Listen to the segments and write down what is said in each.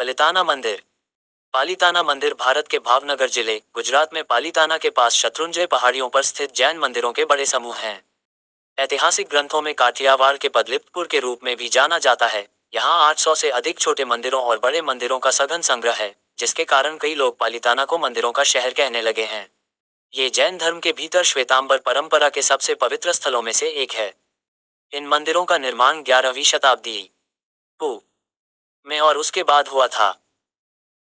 पालिताना मंदिर। पालिताना मंदिर भारत के भावनगर जिले गुजरात में पालिताना के पास शत्रुंजय पहाड़ियों पर स्थित जैन मंदिरों के बड़े समूह हैं। ऐतिहासिक ग्रंथों में काठियावाड़ के पदलिप्तपुर के रूप में भी जाना जाता है। यहाँ 800 से अधिक छोटे मंदिरों और बड़े मंदिरों का सघन संग्रह है, जिसके कारण कई लोग पालिताना को मंदिरों का शहर कहने लगे हैं। ये जैन धर्म के भीतर श्वेतांबर परंपरा के सबसे पवित्र स्थलों में से एक है। इन मंदिरों का निर्माण 11वीं शताब्दी पू में और उसके बाद हुआ था।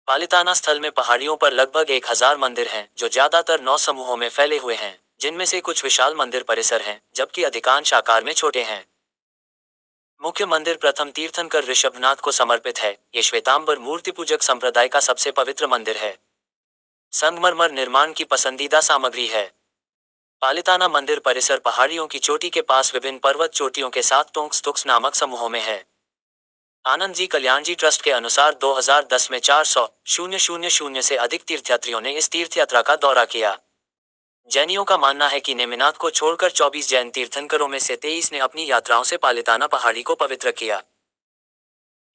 पालिताना स्थल में पहाड़ियों पर लगभग 1000 मंदिर हैं, जो ज्यादातर 9 समूहों में फैले हुए हैं, जिनमें से कुछ विशाल मंदिर परिसर हैं, जबकि अधिकांश आकार में छोटे हैं। मुख्य मंदिर प्रथम तीर्थंकर ऋषभनाथ को समर्पित है। ये श्वेतांबर मूर्ति पूजक संप्रदाय का सबसे पवित्र मंदिर है। संगमरमर निर्माण की पसंदीदा सामग्री है। पालिताना मंदिर परिसर पहाड़ियों की चोटी के पास विभिन्न पर्वत चोटियों के साथ टोंक्स तुक्स नामक समूहों में है। आनंद जी कल्याण जी ट्रस्ट के अनुसार 2010 में 400,000 से अधिक तीर्थयात्रियों ने इस तीर्थयात्रा का दौरा किया। जैनियों का मानना है कि नेमिनाथ को छोड़कर 24 जैन तीर्थंकरों में से 23 ने अपनी यात्राओं से पालिताना पहाड़ी को पवित्र किया।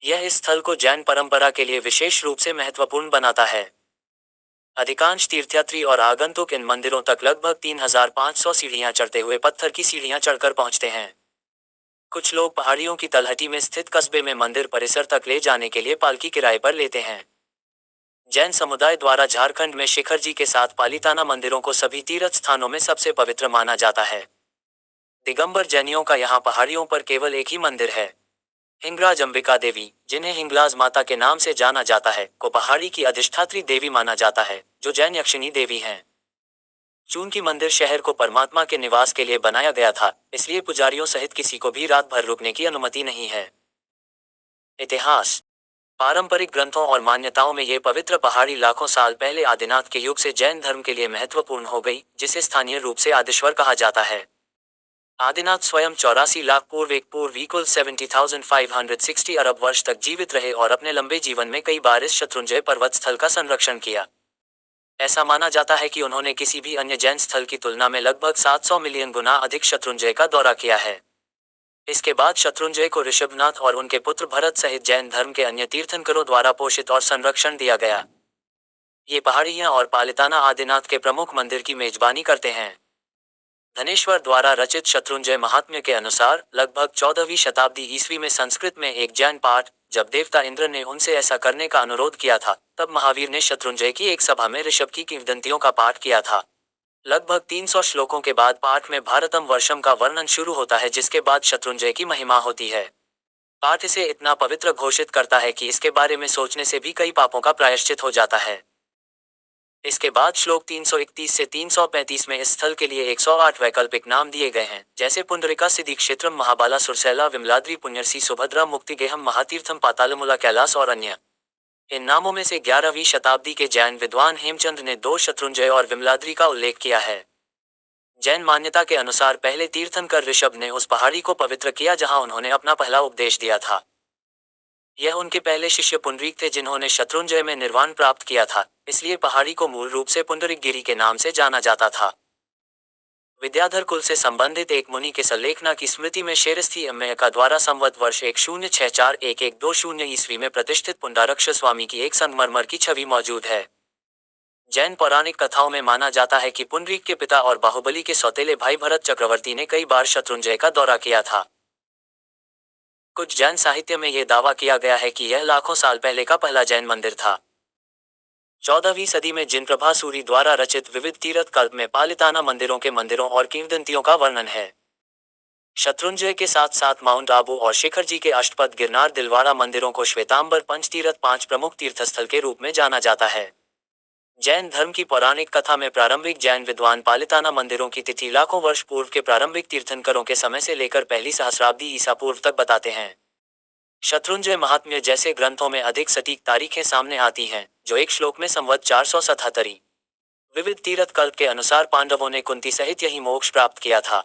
यह इस स्थल को जैन परंपरा के लिए विशेष रूप से महत्वपूर्ण बनाता है। अधिकांश तीर्थयात्री और आगंतुक इन मंदिरों तक लगभग 3500 सीढ़ियां चढ़ते हुए पत्थर की सीढ़ियां चढ़कर पहुंचते हैं। कुछ लोग पहाड़ियों की तलहटी में स्थित कस्बे में मंदिर परिसर तक ले जाने के लिए पालकी किराए पर लेते हैं। जैन समुदाय द्वारा झारखंड में शिखर जी के साथ पालिताना मंदिरों को सभी तीर्थ स्थानों में सबसे पवित्र माना जाता है। दिगंबर जैनियों का यहाँ पहाड़ियों पर केवल एक ही मंदिर है। हिंगराज अंबिका देवी, जिन्हें हिंगलाज माता के नाम से जाना जाता है, को पहाड़ी की अधिष्ठात्री देवी माना जाता है, जो जैन यक्षिणी देवी हैं। चूंकि मंदिर शहर को परमात्मा के निवास के लिए बनाया गया था, इसलिए पुजारियों सहित किसी को भी रात भर रुकने की अनुमति नहीं है। इतिहास। पारंपरिक ग्रंथों और मान्यताओं में ये पवित्र पहाड़ी लाखों साल पहले आदिनाथ के युग से जैन धर्म के लिए महत्वपूर्ण हो गई, जिसे स्थानीय रूप से आदिश्वर कहा जाता है। आदिनाथ स्वयं 84 लाख पूर्व इक्वल 70,560 अरब वर्ष तक जीवित रहे और अपने लंबे जीवन में कई बार इस शत्रुंजय पर्वत स्थल का संरक्षण किया। ऐसा माना जाता है कि उन्होंने किसी भी अन्य जैन स्थल की तुलना में लगभग 700 मिलियन गुना अधिक शत्रुंजय का दौरा किया है। इसके बाद शत्रुंजय को ऋषभनाथ और उनके पुत्र भरत सहित जैन धर्म के अन्य तीर्थंकरों द्वारा पोषित और संरक्षण दिया गया। ये पहाड़ियां और पालिताना आदिनाथ के प्रमुख मंदिर की मेजबानी करते हैं। धनेश्वर द्वारा रचित शत्रुंजय महात्म्य के अनुसार लगभग 14वीं शताब्दी ईस्वी में संस्कृत में एक जैन पाठ, जब देवता इंद्र ने उनसे ऐसा करने का अनुरोध किया था, तब महावीर ने शत्रुंजय की एक सभा में ऋषभ की किंवदंतियों का पाठ किया था। लगभग 300 श्लोकों के बाद पाठ में भारतम वर्षम का वर्णन शुरू होता है, जिसके बाद शत्रुंजय की महिमा होती है। पाठ इसे इतना पवित्र घोषित करता है कि इसके बारे में सोचने से भी कई पापों का प्रायश्चित हो जाता है। इसके बाद श्लोक 331 से 335 में इस स्थल के लिए 108 वैकल्पिक नाम दिए गए हैं, जैसे पुंडरिका सिद्धि क्षेत्रम महाबाला सुरसैला विमलाद्रि पुण्यसी सुभद्रा मुक्तिगेहम महातीर्थम पातालमुला कैलास और अन्य। इन नामों में से 11वीं शताब्दी के जैन विद्वान हेमचंद ने 2 शत्रुंजय और विमलाद्रि का उल्लेख किया है। जैन मान्यता के अनुसार पहले तीर्थंकर ऋषभ ने उस पहाड़ी को पवित्र किया जहां उन्होंने अपना पहला उपदेश दिया था। यह उनके पहले शिष्य पुंडरीक थे, जिन्होंने शत्रुंजय में निर्वाण प्राप्त किया था, इसलिए पहाड़ी को मूल रूप से पुंडरीक गिरी के नाम से जाना जाता था। विद्याधर कुल से संबंधित एक मुनि के सल्लेखना की स्मृति में शेरस्थी अम्मय का द्वारा संवत वर्ष 1064-1120 ईस्वी में प्रतिष्ठित पुंडारक्ष स्वामी की एक संगमरमर की छवि मौजूद है। जैन पौराणिक कथाओं में माना जाता है कि पुंडरीक के पिता और बाहुबली के सौतेले भाई भरत चक्रवर्ती ने कई बार शत्रुंजय का दौरा किया था। कुछ जैन साहित्य में यह दावा किया गया है कि यह लाखों साल पहले का पहला जैन मंदिर था। 14वीं सदी में जिनप्रभा सूरी द्वारा रचित विविध तीर्थ कल्प में पालिताना मंदिरों और किंवदंतियों का वर्णन है। शत्रुंजय के साथ साथ माउंट आबू और शिखर जी के अष्टपद गिरनार दिलवाड़ा मंदिरों को श्वेतांबर पंचतीर्थ 5 प्रमुख तीर्थस्थल के रूप में जाना जाता है। जैन धर्म की पौराणिक कथा में प्रारंभिक जैन विद्वान पालिताना मंदिरों की तिथि लाखों वर्ष पूर्व के प्रारंभिक तीर्थंकरों के समय से लेकर पहली सहस्राब्दी ईसा पूर्व तक बताते हैं। शत्रुंजय महात्म्य जैसे ग्रंथों में अधिक सटीक तारीखें सामने आती हैं, जो एक श्लोक में संवत 477। विविध तीर्थ कल्प के अनुसार पांडवों ने कुंती सहित यही मोक्ष प्राप्त किया था।